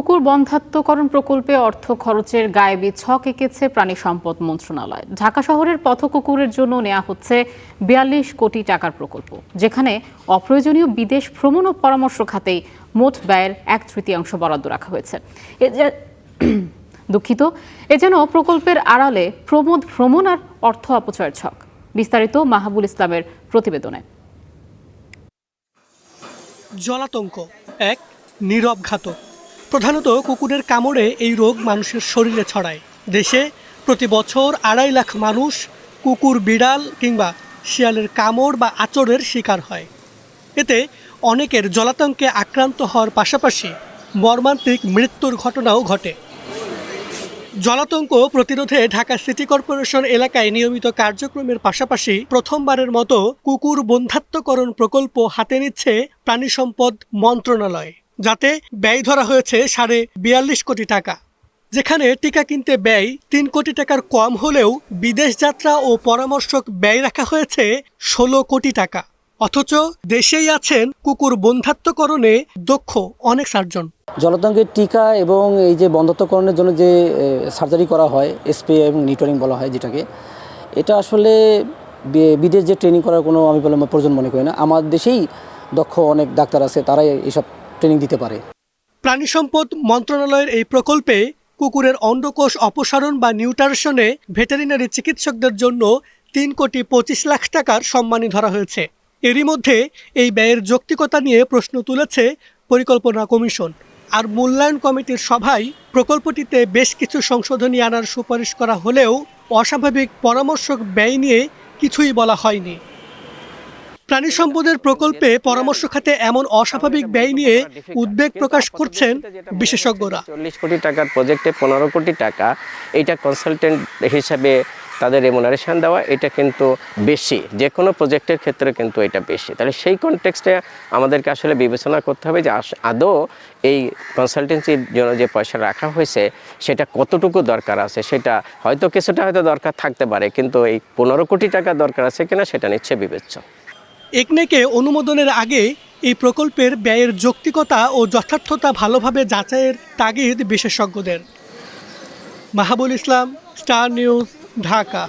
কুকুর বন্ধ্যাত্বকরণ প্রকল্পে অর্থ খরচের গায়েবী ছক এঁকেছে প্রাণী সম্পদ মন্ত্রণালয়। ঢাকা শহরের পথ কুকুরের জন্য নেওয়া হচ্ছে ৪২ কোটি টাকার প্রকল্প, যেখানে অপ্রয়োজনীয় বিদেশ ভ্রমণ ও পরামর্শ খাতেই মোট ব্যয়ের 1/3 বরাদ্দ রাখা হয়েছে। এ যেন প্রকল্পের আড়ালে প্রমোদ ভ্রমণ আর অর্থ অপচয়ের ছক। বিস্তারিত মাহবুল ইসলামের প্রতিবেদনে। জলাতঙ্ক এক নীরব ঘাতক। প্রধানত কুকুরের কামড়ে এই রোগ মানুষের শরীরে ছড়ায়। দেশে প্রতি বছর 2.5 লাখ মানুষ কুকুর, বিড়াল কিংবা শিয়ালের কামড় বা আঁচড়ের শিকার হয়। এতে অনেকের জলাতঙ্কে আক্রান্ত হওয়ার পাশাপাশি মর্মান্তিক মৃত্যুর ঘটনাও ঘটে। জলাতঙ্ক প্রতিরোধে ঢাকা সিটি কর্পোরেশন এলাকায় নিয়মিত কার্যক্রমের পাশাপাশি প্রথমবারের মতো কুকুর বন্ধ্যাত্বকরণ প্রকল্প হাতে নিচ্ছে প্রাণী সম্পদ মন্ত্রণালয়, যাতে ব্যয় ধরা হয়েছে ৪২ কোটি টাকা। যেখানে টিকা কিনতে ব্যয় ৩ কোটি টাকার কম হলেও বিদেশ যাত্রা ও পরামর্শক ব্যয় রাখা হয়েছে ১৬ কোটি টাকা। অথচ দেশেই আছেন কুকুর বন্ধ্যাত্বকরণে দক্ষ অনেক সার্জন। জলাতঙ্কের টিকা এবং এই যে বন্ধ্যাত্বকরণের জন্য যে সার্জারি করা হয়, স্প্রে এবং নিউটারিং বলা হয় যেটাকে, এটা আসলে বিদেশ যে ট্রেনিং করার কোনো আমি বলে প্রয়োজন মনে করি না। আমার দেশেই দক্ষ অনেক ডাক্তার আছে, তারাই এসব ট্রেনিং দিতে পারে। প্রাণী সম্পদ মন্ত্রণালয়ের এই প্রকল্পে কুকুরের অন্ডকোষ অপসারণ বা নিউট্রিশনে ভেটেরিনারি চিকিৎসকদের জন্য ৩,২৫ লাখ টাকার সম্মানী ধরা হয়েছে। এরই মধ্যে এই ব্যয়ের যৌক্তিকতা নিয়ে প্রশ্ন তুলেছে পরিকল্পনা কমিশন। আর মূল্যায়ন কমিটির সভায় প্রকল্পটিতে বেশ কিছু সংশোধনী আনার সুপারিশ করা হলেও অস্বাভাবিক পরামর্শক ব্যয় নিয়ে কিছুই বলা হয়নি। প্রাণী সম্পদের প্রকল্পে পরামর্শ খাতে এমন অস্বাভাবিক ব্যয় নিয়ে উদ্বেগ প্রকাশ করছেন বিশেষজ্ঞরা। 40 কোটি টাকার প্রজেক্টে 15 কোটি টাকা এইটা কনসালটেন্ট হিসাবে তাদের রেমুনারেশন দেওয়া, এটা কিন্তু বেশি। যে কোনো প্রজেক্টের ক্ষেত্রে কিন্তু এটা বেশি। তাহলে সেই কনটেক্সটে আমাদেরকে আসলে বিবেচনা করতে হবে যে আদৌ এই কনসালটেন্সির জন্য যে পয়সা রাখা হয়েছে সেটা কতটুকু দরকার আছে। সেটা হয়তো কিছুটা হয়তো দরকার থাকতে পারে, কিন্তু এই 15 কোটি টাকা দরকার আছে কিনা সেটা নিশ্চয়ই বিবেচ্য। একনেকে অনুমোদনের আগে এই প্রকল্পের ব্যয়ের যৌক্তিকতা ও যথার্থতা ভালোভাবে যাচাইয়ের তাগিদ বিশেষজ্ঞদের। মাহবুল ইসলাম, স্টার নিউজ, ঢাকা।